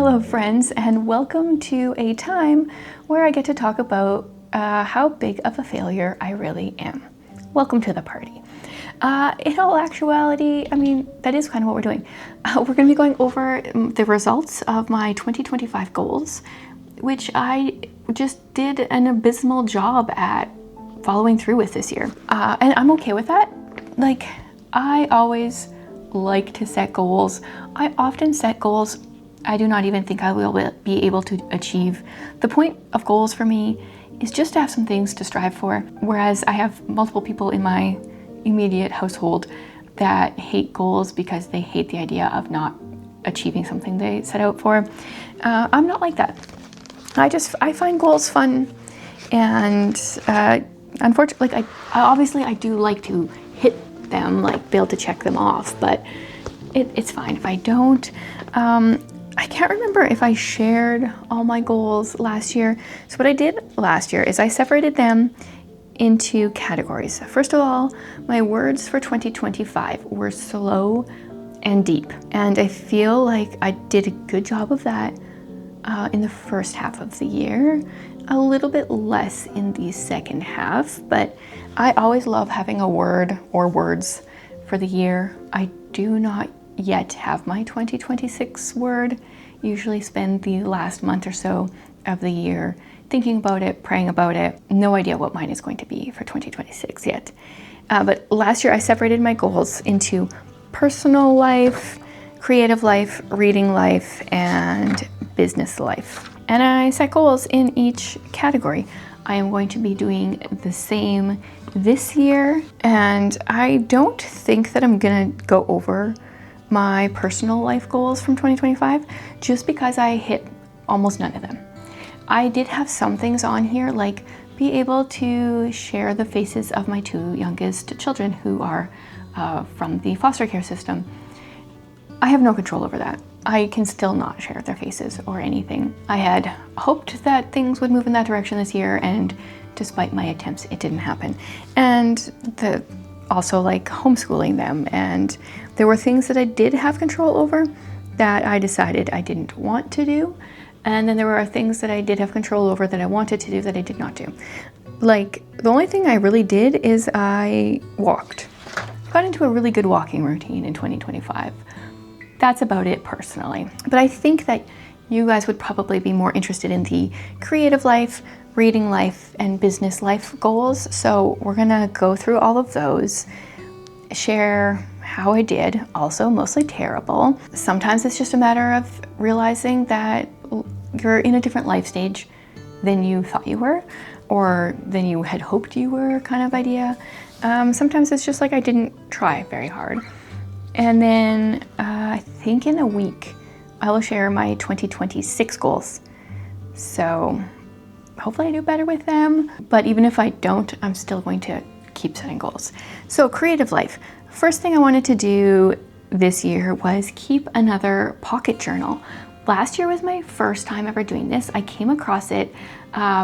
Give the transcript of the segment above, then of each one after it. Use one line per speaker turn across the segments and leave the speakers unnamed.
Hello friends, and welcome to a time where I get to talk about how big of a failure I really am. Welcome to the party. In all actuality, that is kind of what we're doing. We're going to be going over the results of my 2025 goals, which I just did an abysmal job at following through with this year. And I'm okay with that. I always like to set goals. I often set goals I do not even think I will be able to achieve. The point of goals for me is just to have some things to strive for, whereas I have multiple people in my immediate household that hate goals because they hate the idea of not achieving something they set out for. I'm not like that. I find goals fun, and unfortunately, I do like to hit them, be able to check them off, but it's fine if I don't. I can't remember if I shared all my goals last year. So what I did last year is I separated them into categories. First of all, my words for 2025 were slow and deep. And I feel like I did a good job of that in the first half of the year, a little bit less in the second half, but I always love having a word or words for the year. I do not yet have my 2026 word. Usually spend the last month or so of the year thinking about it, praying about it. No idea what mine is going to be for 2026 yet. But last year I separated my goals into personal life, creative life, reading life, and business life. And I set goals in each category. I am going to be doing the same this year, and I don't think that I'm gonna go over my personal life goals from 2025 just because I hit almost none of them. I did have some things on here, like be able to share the faces of my two youngest children who are from the foster care system. I have no control over that. I can still not share their faces or anything. I had hoped that things would move in that direction this year, and despite my attempts, it didn't happen. And also homeschooling them, and there were things that I did have control over that I decided I didn't want to do, and then there were things that I did have control over that I wanted to do that I did not do. The only thing I really did is I walked. Got into a really good walking routine in 2025. That's about it personally. But I think that you guys would probably be more interested in the creative life, reading life, and business life goals. So we're gonna go through all of those, share how I did, also mostly terrible. Sometimes it's just a matter of realizing that you're in a different life stage than you thought you were, or than you had hoped you were, kind of idea. Sometimes it's just I didn't try very hard. And then I think in a week, I will share my 2026 goals. So hopefully I do better with them, but even if I don't, I'm still going to keep setting goals. So creative life. First thing I wanted to do this year was keep another pocket journal. Last year was my first time ever doing this. I came across it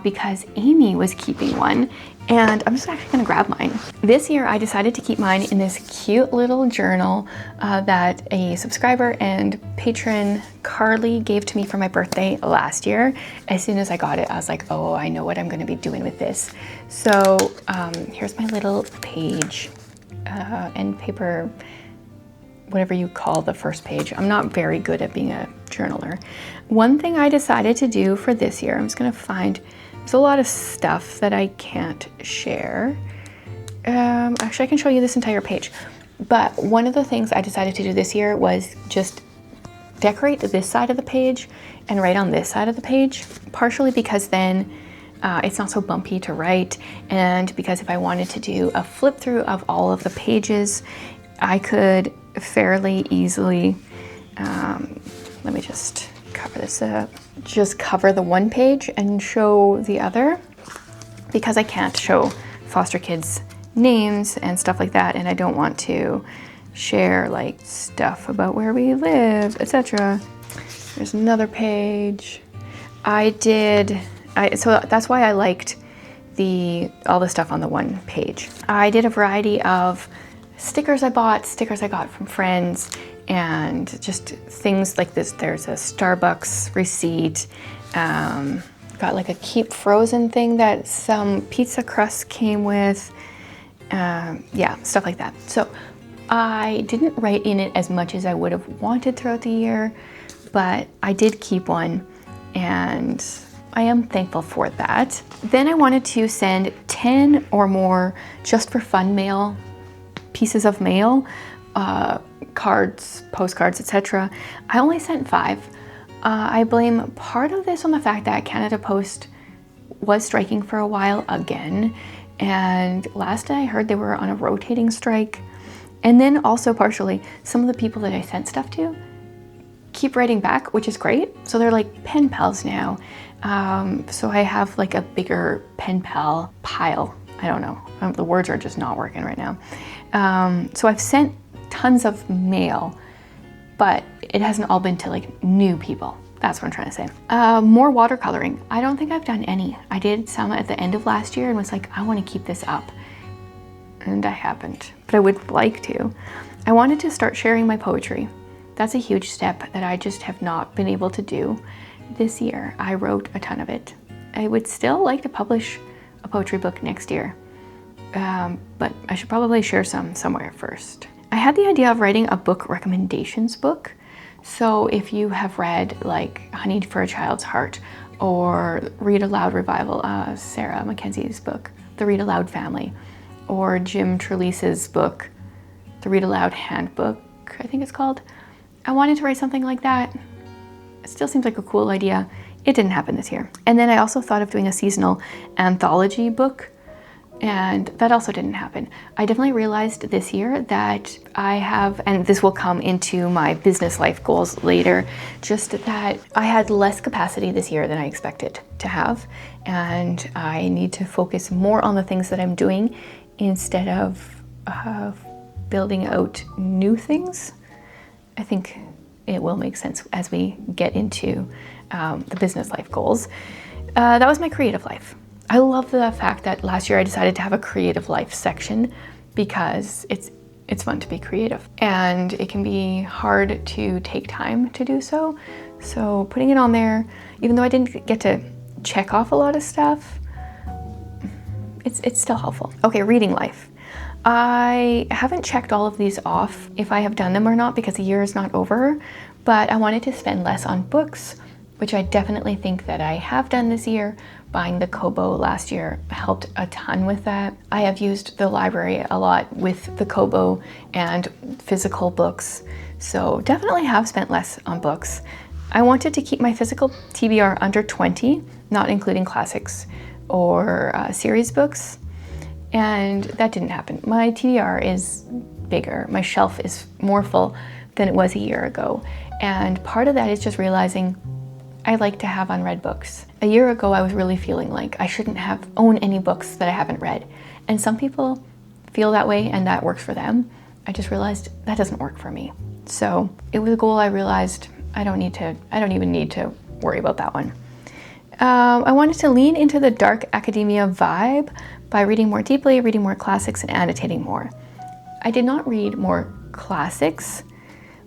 because Amy was keeping one, and I'm just actually gonna grab mine. This year I decided to keep mine in this cute little journal that a subscriber and patron, Carly, gave to me for my birthday last year. As soon as I got it, I was like, oh, I know what I'm gonna be doing with this. So here's my little page and paper, whatever you call the first page. I'm not very good at being a journaler. One thing I decided to do for this year, I'm just gonna find, there's a lot of stuff that I can't share. Actually, I can show you this entire page. But one of the things I decided to do this year was just decorate this side of the page and write on this side of the page, partially because then it's not so bumpy to write, and because if I wanted to do a flip through of all of the pages, I could fairly easily, let me just cover this up, just cover the one page and show the other, because I can't show foster kids names and stuff like that, and I don't want to share stuff about where we live, etc. There's another page. So that's why I liked all the stuff on the one page. I did a variety of stickers I bought, stickers I got from friends, and just things like this. There's a Starbucks receipt, got like a keep frozen thing that some pizza crust came with, yeah, stuff like that. So I didn't write in it as much as I would have wanted throughout the year, but I did keep one, and I am thankful for that. Then I wanted to send 10 or more just for fun mail, pieces of mail, cards, postcards, etc. I only sent 5. I blame part of this on the fact that Canada Post was striking for a while again, and last I heard they were on a rotating strike. And then also partially, some of the people that I sent stuff to keep writing back, which is great. So they're like pen pals now. So I have like a bigger pen pal pile. I don't know. The words are just not working right now. So I've sent tons of mail, but it hasn't all been to like new people. That's what I'm trying to say. More watercoloring. I don't think I've done any. I did some at the end of last year and was like, I want to keep this up. And I haven't, but I would like to. I wanted to start sharing my poetry. That's a huge step that I just have not been able to do this year. I wrote a ton of it. I would still like to publish a poetry book next year, but I should probably share some somewhere first. I had the idea of writing a book recommendations book. So if you have read like Honey for a Child's Heart or Read Aloud Revival, Sarah Mackenzie's book, The Read Aloud Family, or Jim Trelease's book, The Read Aloud Handbook, I think it's called. I wanted to write something like that. It still seems like a cool idea. It didn't happen this year. And then I also thought of doing a seasonal anthology book, and that also didn't happen. I definitely realized this year that I have, and this will come into my business life goals later, just that I had less capacity this year than I expected to have, and I need to focus more on the things that I'm doing instead of building out new things. I think it will make sense as we get into the business life goals. That was my creative life. I love the fact that last year I decided to have a creative life section because it's fun to be creative, and it can be hard to take time to do so. So putting it on there, even though I didn't get to check off a lot of stuff, it's still helpful. Okay, reading life. I haven't checked all of these off if I have done them or not because the year is not over, but I wanted to spend less on books, which I definitely think that I have done this year. Buying the Kobo last year helped a ton with that. I have used the library a lot with the Kobo and physical books, so definitely have spent less on books. I wanted to keep my physical TBR under 20, not including classics or series books, and that didn't happen. My TBR is bigger. My shelf is more full than it was a year ago, and part of that is just realizing I like to have unread books. A year ago, I was really feeling like I shouldn't own any books that I haven't read. And some people feel that way and that works for them. I just realized that doesn't work for me. So it was a goal I realized I don't even need to worry about that one. I wanted to lean into the dark academia vibe by reading more deeply, reading more classics, and annotating more. I did not read more classics,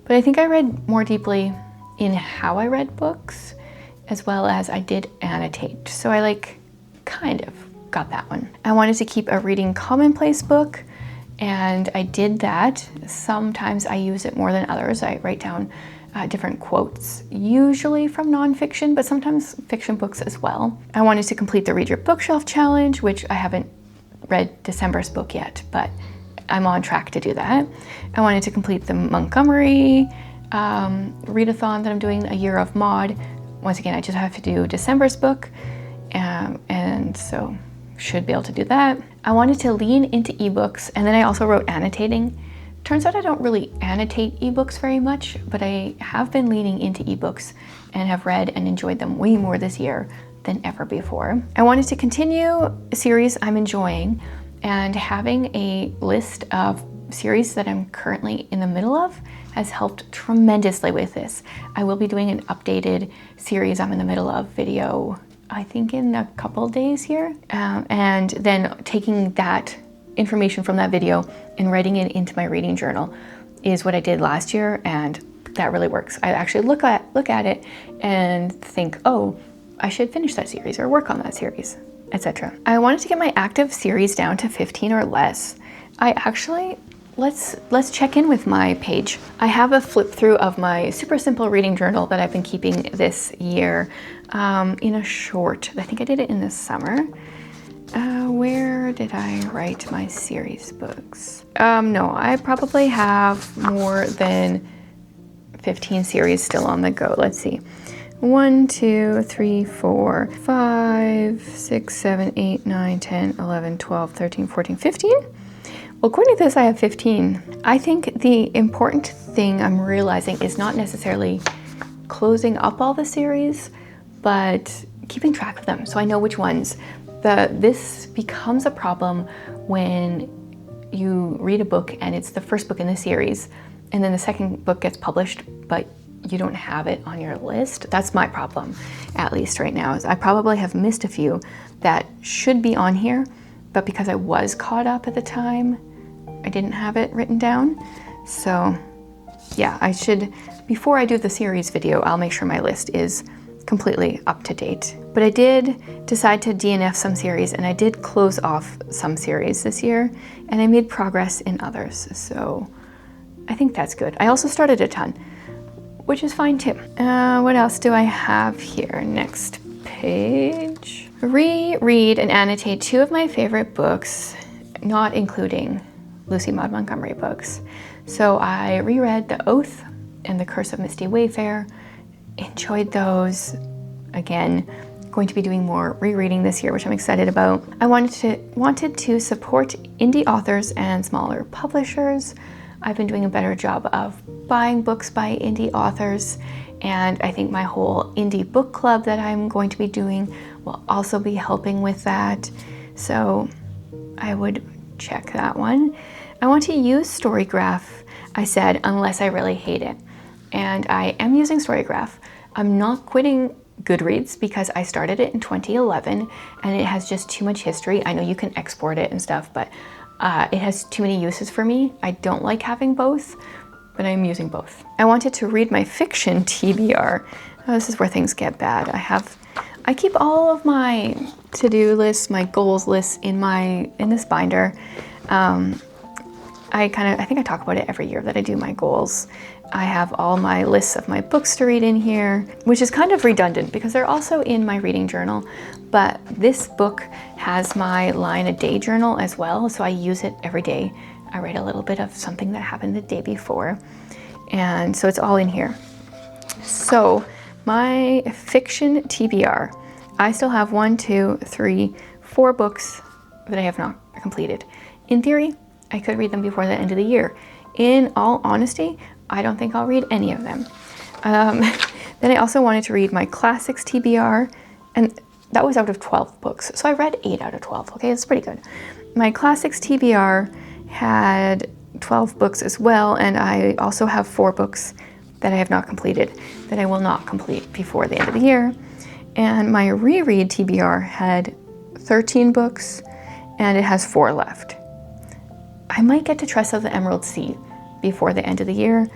but I think I read more deeply in how I read books, as well as I did annotate. So I kind of got that one. I wanted to keep a reading commonplace book, and I did that. Sometimes I use it more than others. I write down different quotes, usually from nonfiction, but sometimes fiction books as well. I wanted to complete the Read Your Bookshelf challenge, which I haven't read December's book yet, but I'm on track to do that. I wanted to complete the Montgomery readathon that I'm doing, A Year of Maud. Once again, I just have to do December's book, and so should be able to do that. I wanted to lean into ebooks, and then I also wrote annotating. Turns out I don't really annotate ebooks very much, but I have been leaning into ebooks and have read and enjoyed them way more this year than ever before. I wanted to continue a series I'm enjoying, and having a list of series that I'm currently in the middle of has helped tremendously with this. I will be doing an updated series I'm in the middle of video, I think in a couple days here, and then taking that information from that video and writing it into my reading journal. is what I did last year, and that really works. I actually look at it and think, oh, I should finish that series or work on that series, etc. I wanted to get my active series down to 15 or less. Let's check in with my page. I have a flip through of my super simple reading journal that I've been keeping this year in a short. I think I did it in the summer. Where did I write my series books? No, I probably have more than 15 series still on the go. Let's see. 1, 2, 3, 4, 5, 6, 7, 8, 9, 10, 11, 12, 13, 14, 15. Well, according to this, I have 15. I think the important thing I'm realizing is not necessarily closing up all the series, but keeping track of them so I know which ones. This becomes a problem when you read a book and it's the first book in the series, and then the second book gets published, but you don't have it on your list. That's my problem, at least right now. Is I probably have missed a few that should be on here, but because I was caught up at the time, I didn't have it written down. So yeah, I should, before I do the series video, I'll make sure my list is completely up to date. But I did decide to DNF some series, and I did close off some series this year, and I made progress in others. So I think that's good. I also started a ton, which is fine too. What else do I have here? Next page. Reread and annotate 2 of my favorite books, not including Lucy Maud Montgomery books. So I reread The Oath and The Curse of Misty Wayfair. Enjoyed those. Again, going to be doing more rereading this year, which I'm excited about. I wanted to support indie authors and smaller publishers. I've been doing a better job of buying books by indie authors, and I think my whole indie book club that I'm going to be doing will also be helping with that. So I would check that one. I want to use Storygraph, I said, unless I really hate it. And I am using Storygraph. I'm not quitting Goodreads because I started it in 2011 and it has just too much history. I know you can export it and stuff, but it has too many uses for me. I don't like having both, but I'm using both. I wanted to read my fiction TBR. Oh, this is where things get bad. I keep all of my to-do lists, my goals lists in this binder. I think I talk about it every year that I do my goals. I have all my lists of my books to read in here, which is kind of redundant because they're also in my reading journal, but this book has my line a day journal as well, so I use it every day. I write a little bit of something that happened the day before, and so it's all in here. So my fiction TBR, I still have 1, 2, 3, 4 books that I have not completed. In theory, I could read them before the end of the year. In all honesty, I don't think I'll read any of them. Then I also wanted to read my classics TBR, and that was out of 12 books. So I read 8 out of 12, okay? It's pretty good. My classics TBR had 12 books as well, and I also have 4 books that I have not completed, that I will not complete before the end of the year. And my reread TBR had 13 books, and it has 4 left. I might get to Tress of the Emerald Sea before the end of the year,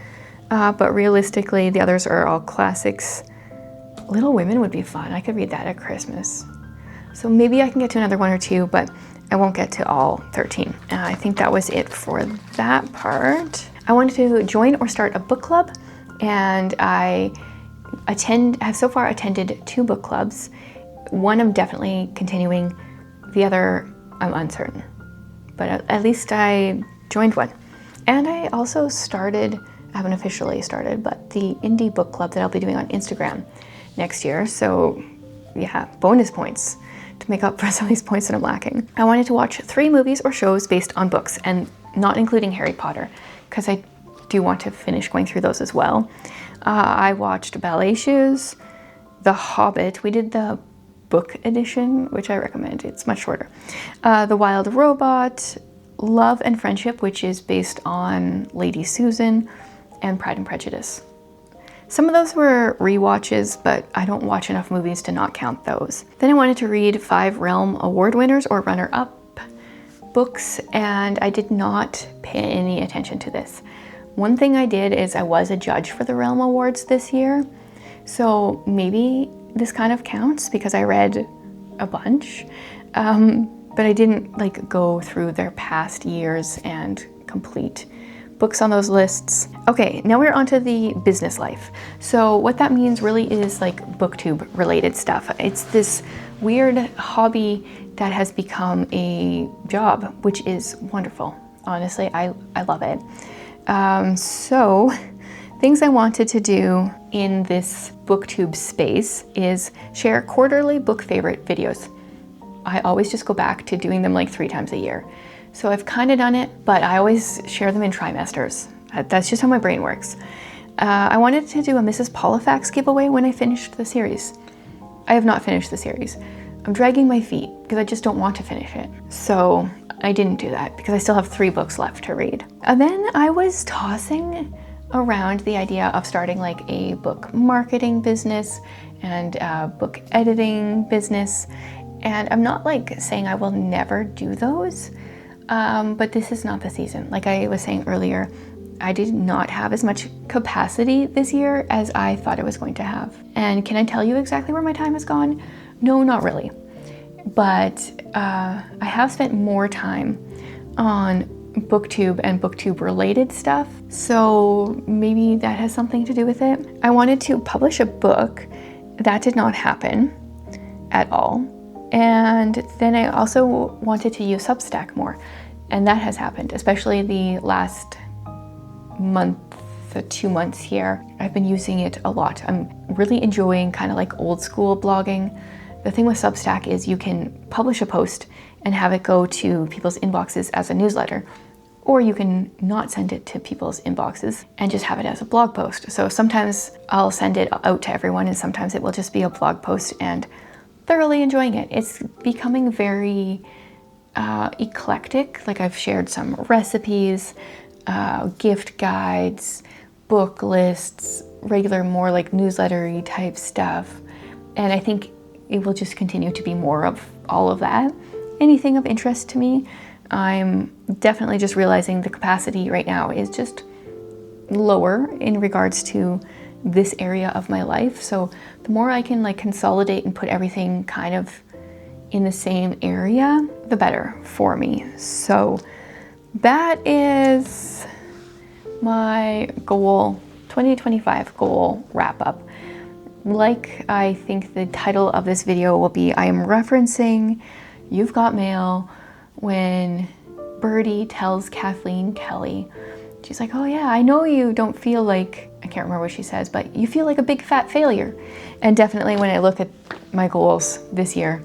but realistically, the others are all classics. Little Women would be fun. I could read that at Christmas. So maybe I can get to another 1 or 2, but I won't get to all 13. I think that was it for that part. I wanted to join or start a book club, and I have so far attended 2 book clubs. One I'm definitely continuing, the other I'm uncertain. But at least I joined one. And I also I haven't officially started, but the indie book club that I'll be doing on Instagram next year. So yeah, bonus points to make up for some of these points that I'm lacking. I wanted to watch 3 movies or shows based on books, and not including Harry Potter, because I do want to finish going through those as well. I watched Ballet Shoes, The Hobbit. We did the book edition, which I recommend. It's much shorter. The Wild Robot, Love and Friendship, which is based on Lady Susan, and Pride and Prejudice. Some of those were rewatches, but I don't watch enough movies to not count those. Then I wanted to read 5 Realm Award winners or runner-up books, and I did not pay any attention to this. One thing I did is I was a judge for the Realm Awards this year. So maybe this kind of counts because I read a bunch. But I didn't like go through their past years and complete books on those lists. Okay, now we're onto the business life. So what that means really is like booktube related stuff. It's this weird hobby that has become a job, which is wonderful. Honestly, I love it. So things I wanted to do in this booktube space is share quarterly book favorite videos. I always just go back to doing them like 3 times a year. So I've kind of done it, but I always share them in trimesters. That's just how my brain works. I wanted to do a Mrs. Polifax giveaway when I finished the series. I have not finished the series. I'm dragging my feet because I just don't want to finish it. So I didn't do that because I still have 3 books left to read. And then I was tossing around the idea of starting like a book marketing business and a book editing business. And I'm not like saying I will never do those, but this is not the season. Like I was saying earlier, I did not have as much capacity this year as I thought I was going to have. And can I tell you exactly where my time has gone? No, not really. But I have spent more time on booktube and booktube related stuff. So maybe that has something to do with it. I wanted to publish a book. That did not happen at all. And then I also wanted to use Substack more, and that has happened, especially the last month, 2 months here. I've been using it a lot. I'm really enjoying kind of like old school blogging. The thing with Substack is you can publish a post and have it go to people's inboxes as a newsletter, or you can not send it to people's inboxes and just have it as a blog post. So sometimes I'll send it out to everyone, and sometimes it will just be a blog post, and thoroughly enjoying it. It's becoming very eclectic. Like I've shared some recipes, gift guides, book lists, regular more like newsletter-y type stuff. And I think it will just continue to be more of all of that. Anything of interest to me. I'm definitely just realizing the capacity right now is just lower in regards to this area of my life. So the more I can like consolidate and put everything kind of in the same area, the better for me. So that is my goal, 2025 goal wrap up. Like I think the title of this video will be, I am referencing You've Got Mail when Birdie tells Kathleen Kelly, she's like, oh yeah, I know you don't feel like, I can't remember what she says, but you feel like a big fat failure. And definitely when I look at my goals this year,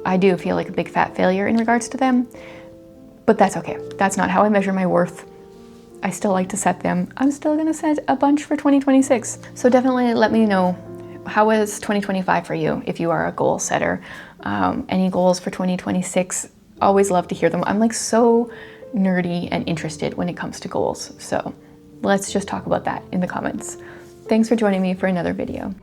I do feel like a big fat failure in regards to them, but that's okay. That's not how I measure my worth. I still like to set them. I'm still gonna set a bunch for 2026. So definitely let me know, how was 2025 for you if you are a goal setter? Any goals for 2026? Always love to hear them. I'm like so nerdy and interested when it comes to goals. So let's just talk about that in the comments. Thanks for joining me for another video.